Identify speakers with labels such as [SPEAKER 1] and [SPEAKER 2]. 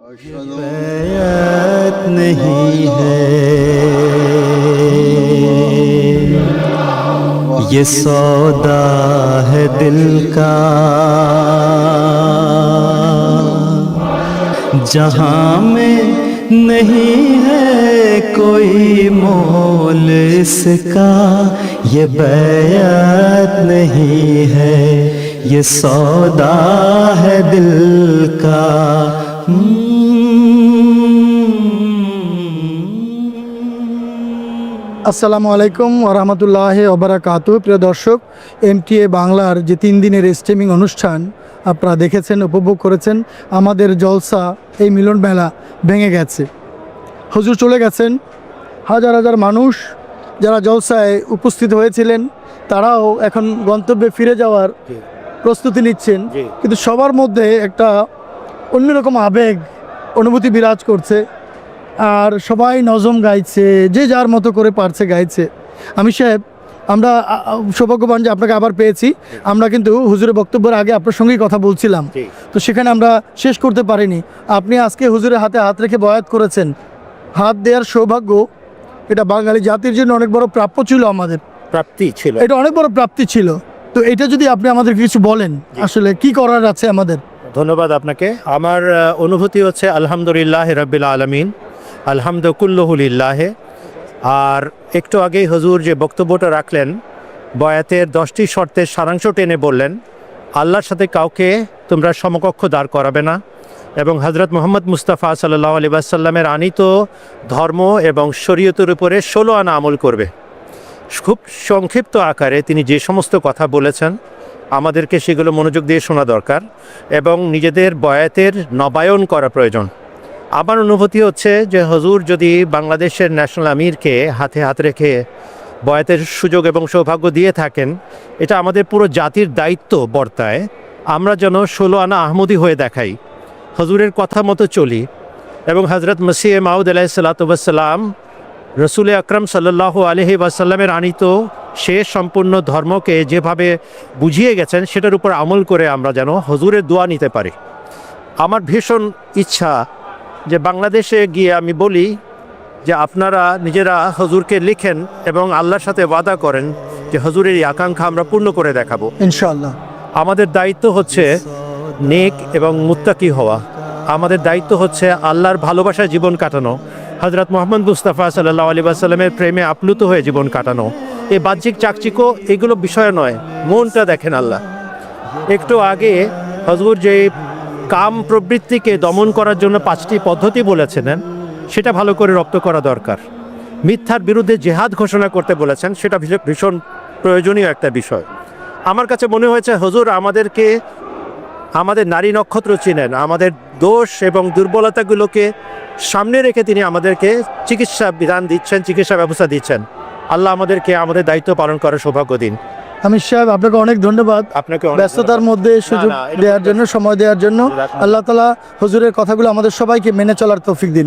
[SPEAKER 1] बैत नहीं है ये सौदा है दिल का, जहां में नहीं है कोई मोल इसका। ये बैत नहीं है ये सौदा है दिल का।
[SPEAKER 2] আসসালামু আলাইকুম ওরহমতুল্লাহ ওবারাকাতু। প্রিয় দর্শক, এমটিএ বাংলার যে 3 দিনের স্ট্রিমিং অনুষ্ঠান আপনারা দেখেছেন, উপভোগ করেছেন। আমাদের জলসা এই মিলন মেলা ভেঙে গেছে, হুজুর চলে গেছেন। হাজার হাজার মানুষ যারা জলসায় উপস্থিত হয়েছিলেন তারাও এখন গন্তব্যে ফিরে যাওয়ার প্রস্তুতি নিচ্ছেন, কিন্তু সবার মধ্যে একটা অন্যরকম আবেগ অনুভূতি বিরাজ করছে। আর সবাই নজম গাইছে, যে যার মতো করে পারছে গাইছে। আমি সাহেব, আমরা সৌভাগ্যবান যে আপনাকে আবার পেয়েছি। আমরা কিন্তু হুজুরের বক্তব্যের আগে আপনার সঙ্গেই কথা বলছিলাম, তো সেখানে আমরা শেষ করতে পারিনি। আপনি আজকে হুজুরের হাতে হাত রেখে বয়াত করেছেন। হাত দেওয়ার সৌভাগ্য এটা বাঙালি জাতির জন্য অনেক বড় প্রাপ্য ছিল, আমাদের
[SPEAKER 3] প্রাপ্তি ছিল,
[SPEAKER 2] এটা অনেক বড় প্রাপ্তি ছিল। তো এটা যদি আপনি আমাদের কিছু বলেন, আসলে কি করার আছে আমাদের।
[SPEAKER 3] ধন্যবাদ আপনাকে। আমার অনুভূতি হচ্ছে আলহামদুলিল্লাহ রাব্বিল আলামিন, আলহামদুলিল্লাহ। আর একটু আগেই হুজুর যে বক্তব্যটা রাখলেন, বয়াতের 10টি শর্তের সারাংশ টেনে বললেন। আল্লাহর সাথে কাউকে তোমরা সমকক্ষ দাঁড় করাবে না, এবং হজরত মোহাম্মদ মুস্তাফা সাল্লাল্লাহু আলাইহি ওয়াসাল্লামের আনিত ধর্ম এবং শরীয়তের উপরে 16 আনা আমল করবে। খুব সংক্ষিপ্ত আকারে তিনি যে সমস্ত কথা বলেছেন, আমাদেরকে সেগুলো মনোযোগ দিয়ে শোনা দরকার এবং নিজেদের বয়াতের নবায়ন করা প্রয়োজন। আমার অনুভূতি হচ্ছে যে হুজুর যদি বাংলাদেশের ন্যাশনাল আমিরকে হাতে হাত রেখে বয়াতের সুযোগ এবং সৌভাগ্য দিয়ে থাকেন, এটা আমাদের পুরো জাতির দায়িত্ব বর্তায়। আমরা যেন 16 আনা আহমদি হয়ে দেখাই, হুজুরের কথা মতো চলি এবং হজরত মসিহ মাউদ আলাইহিসসালাম রসুল আকরাম সাল্লাল্লাহু আলাইহি ওয়াসাল্লামের আনিত সে সম্পূর্ণ ধর্মকে যেভাবে বুঝিয়ে গেছেন সেটার উপর আমল করে আমরা যেন হুজুরের দোয়া নিতে পারি। আমার ভীষণ ইচ্ছা যে বাংলাদেশে গিয়ে আমি বলি যে আপনারা নিজেরা হুজুরকে লিখেন এবং আল্লাহর সাথে ওয়াদা করেন যে হুজুরের এই আকাঙ্ক্ষা আমরা পূর্ণ করে দেখাবো
[SPEAKER 2] ইনশাআল্লাহ।
[SPEAKER 3] আমাদের দায়িত্ব হচ্ছে নেক এবং মুত্তাকি হওয়া। আমাদের দায়িত্ব হচ্ছে আল্লাহর ভালোবাসায় জীবন কাটানো, হজরত মোহাম্মদ মুস্তাফা সাল্লাল্লাহু আলাইহি ওয়াসাল্লামের প্রেমে আপ্লুত হয়ে জীবন কাটানো। এই বাহ্যিক চাকচিক্য এগুলো বিষয় নয়, মনটা দেখেন আল্লাহ। একটু আগে হুজুর যে কাম প্রবৃত্তিকে দমন করার জন্য 5টি পদ্ধতি বলেছিলেন, সেটা ভালো করে রপ্ত করা দরকার। মিথ্যার বিরুদ্ধে জেহাদ ঘোষণা করতে বলেছেন, সেটা ভীষণ প্রয়োজনীয় একটা বিষয়। আমার কাছে মনে হয়েছে হুজুর আমাদেরকে আমাদের নারী নক্ষত্র চিনেন, আমাদের দোষ এবং দুর্বলতাগুলোকে সামনে রেখে তিনি আমাদেরকে চিকিৎসা বিধান দিচ্ছেন, চিকিৎসা ব্যবস্থা দিচ্ছেন। আল্লাহ আমাদেরকে আমাদের দায়িত্ব পালন করার সৌভাগ্য দিন।
[SPEAKER 2] আমির সাহেব, আপনাকে অনেক ধন্যবাদ,
[SPEAKER 3] আপনাকে
[SPEAKER 2] ব্যস্ততার মধ্যে সুযোগ দেওয়ার জন্য, সময় দেওয়ার জন্য। আল্লাহ তাআলা হুজুরের কথাগুলো আমাদের সবাইকে মেনে চলার তৌফিক দিন।